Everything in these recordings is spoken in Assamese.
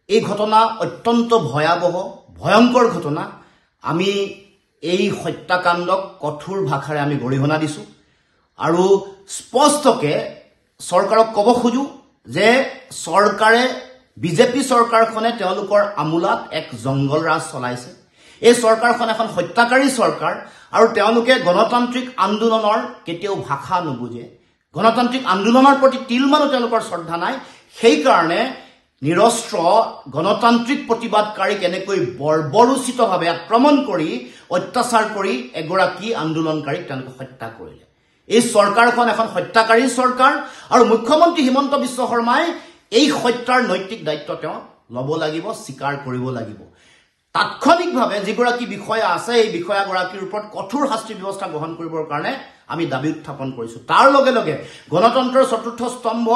এই ঘটনা অত্যন্ত ভয়াবহ ভয়ঙ্কৰ ঘটনা আমি এই হত্যাকাণ্ডক কঠোৰ ভাষাৰে আমি গৰিহণা দিছো আৰু স্পষ্টকে চৰকাৰক ক'ব খোজো যে চৰকাৰে বিজেপি চৰকাৰখনে তেওঁলোকৰ আমোলাত এক জংগল ৰাজ চলাইছে এই চৰকাৰখন এখন হত্যাকাৰী চৰকাৰ আৰু তেওঁলোকে গণতান্ত্ৰিক আন্দোলনৰ কেতিয়াও ভাষা নুবুজে গণতান্ত্ৰিক আন্দোলনৰ প্ৰতি তিলমানো তেওঁলোকৰ শ্ৰদ্ধা নাই সেই কাৰণে নিৰস্ত্ৰ গণতান্ত্ৰিক প্ৰতিবাদকাৰীক এনেকৈ বৰ্বৰোচিতভাৱে আক্ৰমণ কৰি অত্যাচাৰ কৰি এগৰাকী আন্দোলনকাৰীক তেওঁলোকে হত্যা কৰিলে এই চৰকাৰখন এখন হত্যাকাৰী চৰকাৰ আৰু মুখ্যমন্ত্ৰী হিমন্ত বিশ্ব শৰ্মাই এই হত্যাৰ নৈতিক দায়িত্ব তেওঁ ল'ব লাগিব স্বীকাৰ কৰিব লাগিব তাৎক্ষণিকভাৱে যিগৰাকী বিষয়া আছে এই বিষয়াগৰাকীৰ ওপৰত কঠোৰ শাস্তি ব্যৱস্থা গ্ৰহণ কৰিবৰ কাৰণে আমি দাবী উত্থাপন কৰিছো তাৰ লগে লগে গণতন্ত্ৰৰ চতুৰ্থ স্তম্ভ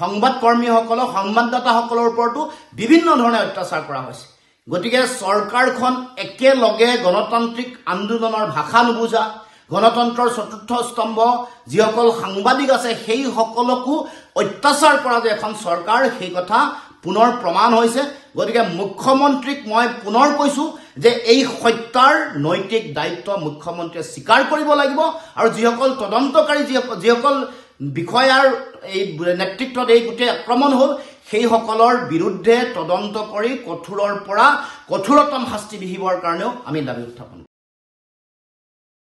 সংবাদকৰ্মীসকলক সংবাদদাতাসকলৰ ওপৰতো বিভিন্ন ধৰণে অত্যাচাৰ কৰা হৈছে গতিকে চৰকাৰখন একেলগে গণতান্ত্ৰিক আন্দোলনৰ ভাষা নুবুজা গণতন্ত্ৰৰ চতুৰ্থ স্তম্ভ যিসকল সাংবাদিক আছে সেই সকলকো অত্যাচাৰ কৰা যে এখন চৰকাৰ সেই কথা পুনৰ প্ৰমাণ হৈছে গতিকে মুখ্যমন্ত্ৰীক মই পুনৰ কৈছো যে এই হত্যাৰ নৈতিক দায়িত্ব মুখ্যমন্ত্ৰীয়ে স্বীকাৰ কৰিব লাগিব আৰু যিসকল তদন্তকাৰী যিসকল বিষয়াৰ এই নেতৃত্বত এই গোটেই আক্ৰমণ হ'ল সেই সকলৰ বিৰুদ্ধে তদন্ত কৰি কঠোৰৰ পৰা কঠোৰতম শাস্তি বিহিবৰ কাৰণেও আমি দাবী উত্থাপন